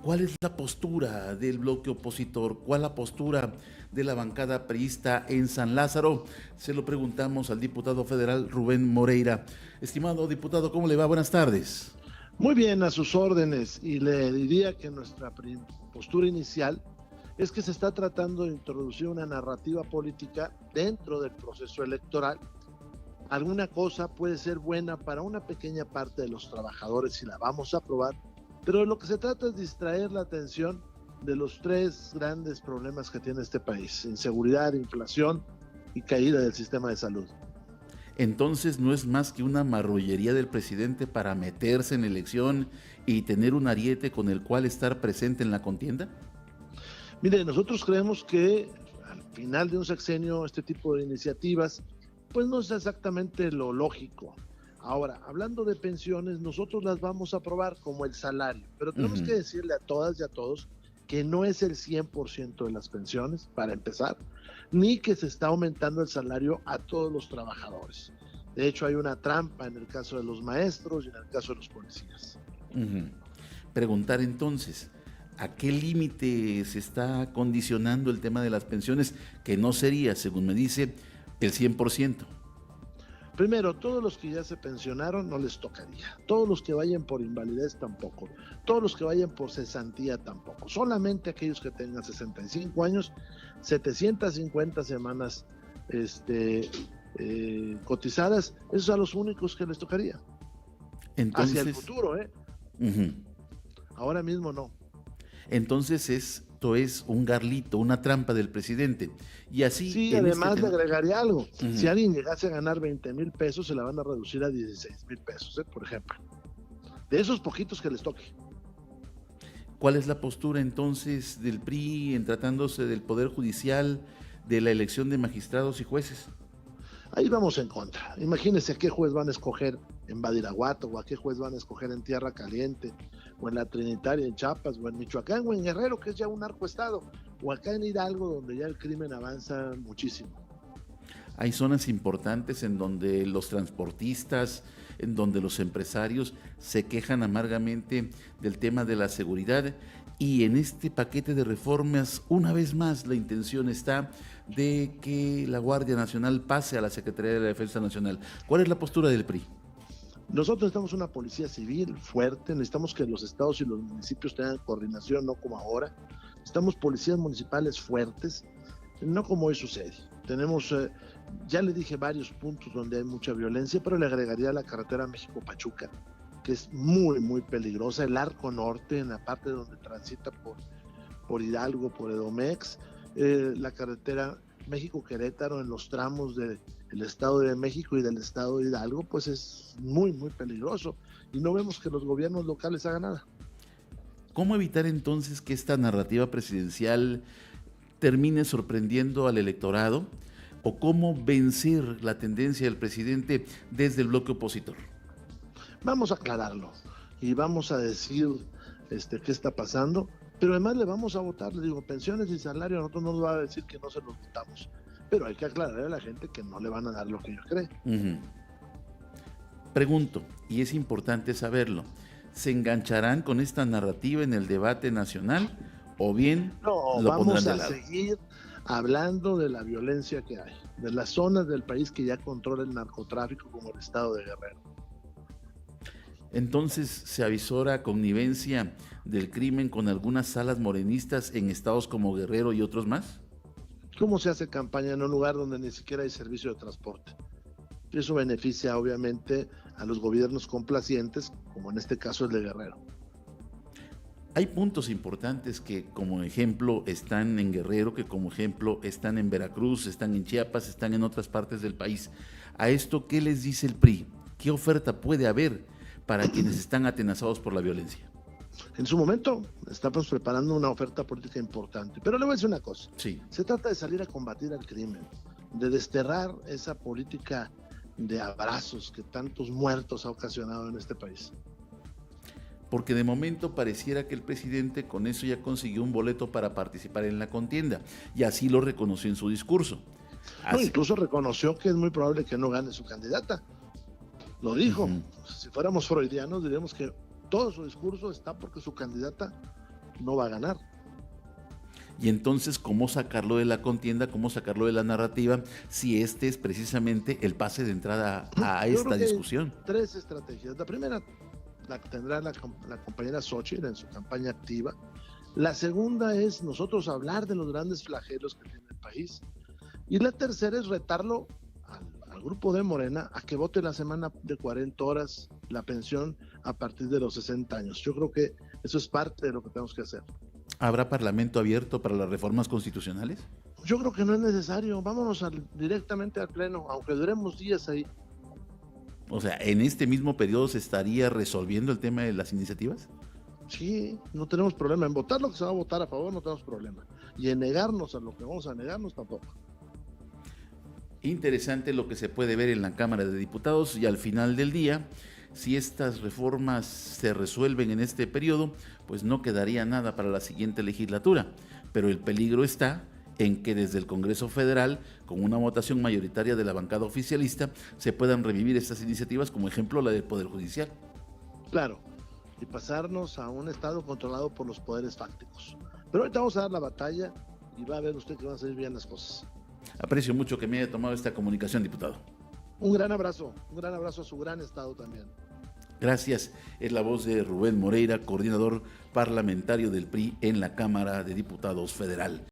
¿Cuál es la postura del bloque opositor? ¿Cuál es la postura de la bancada priista en San Lázaro? Se lo preguntamos al diputado federal Rubén Moreira. Estimado diputado, ¿cómo le va? Buenas tardes. Muy bien, a sus órdenes, y le diría que nuestra postura inicial es que se está tratando de introducir una narrativa política dentro del proceso electoral. Alguna cosa puede ser buena para una pequeña parte de los trabajadores y la vamos a aprobar, pero lo que se trata es distraer la atención de los tres grandes problemas que tiene este país: inseguridad, inflación y caída del sistema de salud. Entonces no es más que una marrullería del presidente para meterse en elección y tener un ariete con el cual estar presente en la contienda. Mire, nosotros creemos que al final de un sexenio este tipo de iniciativas pues no es exactamente lo lógico. Ahora, hablando de pensiones, nosotros las vamos a aprobar como el salario, pero tenemos que decirle a todas y a todos que no es el 100% de las pensiones, para empezar, ni que se está aumentando el salario a todos los trabajadores. De hecho, hay una trampa en el caso de los maestros y en el caso de los policías. Preguntar entonces, ¿a qué límite se está condicionando el tema de las pensiones, que no sería, según me dice, el 100%? Primero, todos los que ya se pensionaron no les tocaría. Todos los que vayan por invalidez tampoco. Todos los que vayan por cesantía tampoco. Solamente aquellos que tengan 65 años, 750 semanas cotizadas, esos son los únicos que les tocaría. Entonces, hacia el futuro, Ahora mismo no. Entonces esto es un garlito, una trampa del presidente. Y así. Sí, además le agregaría algo. Si alguien llegase a ganar 20,000 pesos, se la van a reducir a 16,000 pesos, por ejemplo. De esos poquitos que les toque. ¿Cuál es la postura entonces del PRI en tratándose del Poder Judicial, de la elección de magistrados y jueces? Ahí vamos en contra. Imagínense a qué juez van a escoger en Badiraguato, o a qué juez van a escoger en Tierra Caliente, o en la Trinitaria en Chiapas, o en Michoacán, o en Guerrero, que es ya un narcoestado, o acá en Hidalgo, donde ya el crimen avanza muchísimo. Hay zonas importantes en donde los transportistas, en donde los empresarios se quejan amargamente del tema de la seguridad, y en este paquete de reformas, una vez más, la intención está de que la Guardia Nacional pase a la Secretaría de la Defensa Nacional. ¿Cuál es la postura del PRI? Nosotros necesitamos una policía civil fuerte, necesitamos que los estados y los municipios tengan coordinación, no como ahora. Necesitamos policías municipales fuertes, no como hoy sucede. Tenemos, ya le dije, varios puntos donde hay mucha violencia, pero le agregaría la carretera México-Pachuca, que es muy, muy peligrosa. El Arco Norte, en la parte donde transita por Hidalgo, por Edomex, la carretera México-Querétaro en los tramos del Estado de México y del Estado de Hidalgo, pues es muy, muy peligroso. Y no vemos que los gobiernos locales hagan nada. ¿Cómo evitar entonces que esta narrativa presidencial termine sorprendiendo al electorado? ¿O cómo vencer la tendencia del presidente desde el bloque opositor? Vamos a aclararlo y vamos a decir qué está pasando, pero además le vamos a votar. Le digo, pensiones y salario, a nosotros no nos va a decir que no se los votamos, pero hay que aclararle a la gente que no le van a dar lo que ellos creen. Pregunto, y es importante saberlo, ¿se engancharán con esta narrativa en el debate nacional o bien no, lo pondrán de lado? Vamos a seguir hablando de la violencia que hay, de las zonas del país que ya controla el narcotráfico, como el estado de Guerrero. Entonces, ¿se avisora connivencia del crimen con algunas salas morenistas en estados como Guerrero y otros más? ¿Cómo se hace campaña en un lugar donde ni siquiera hay servicio de transporte? Eso beneficia obviamente a los gobiernos complacientes, como en este caso el de Guerrero. Hay puntos importantes que como ejemplo están en Guerrero, que como ejemplo están en Veracruz, están en Chiapas, están en otras partes del país. A esto, ¿qué les dice el PRI? ¿Qué oferta puede haber para quienes están atenazados por la violencia? En su momento estamos preparando una oferta política importante, pero le voy a decir una cosa. Sí. Se trata de salir a combatir al crimen, de desterrar esa política de abrazos que tantos muertos ha ocasionado en este país. Porque de momento pareciera que el presidente con eso ya consiguió un boleto para participar en la contienda, y así lo reconoció en su discurso. No, incluso reconoció que es muy probable que no gane su candidata. Lo dijo. Si fuéramos freudianos diríamos que todo su discurso está porque su candidata no va a ganar. Y entonces, ¿cómo sacarlo de la contienda, cómo sacarlo de la narrativa, si este es precisamente el pase de entrada a Yo esta creo que discusión? 3 estrategias. La primera la tendrá la compañera Xochitl en su campaña activa. La segunda es nosotros hablar de los grandes flagelos que tiene el país. Y la tercera es retarlo al grupo de Morena a que vote la semana de 40 horas la pensión a partir de los 60 años. Yo creo que eso es parte de lo que tenemos que hacer. ¿Habrá parlamento abierto para las reformas constitucionales? Yo creo que no es necesario. Vámonos directamente al pleno, aunque duremos días ahí. O sea, ¿en este mismo periodo se estaría resolviendo el tema de las iniciativas? Sí, no tenemos problema. En votar lo que se va a votar a favor no tenemos problema. Y en negarnos a lo que vamos a negarnos tampoco. Interesante lo que se puede ver en la Cámara de Diputados y al final del día, si estas reformas se resuelven en este periodo, pues no quedaría nada para la siguiente legislatura, pero el peligro está en que desde el Congreso Federal, con una votación mayoritaria de la bancada oficialista, se puedan revivir estas iniciativas, como ejemplo la del Poder Judicial. Claro, y pasarnos a un Estado controlado por los poderes fácticos. Pero ahorita vamos a dar la batalla y va a ver usted que van a salir bien las cosas. Aprecio mucho que me haya tomado esta comunicación, diputado. Un gran abrazo a su gran Estado también. Gracias. Es la voz de Rubén Moreira, coordinador parlamentario del PRI en la Cámara de Diputados Federal.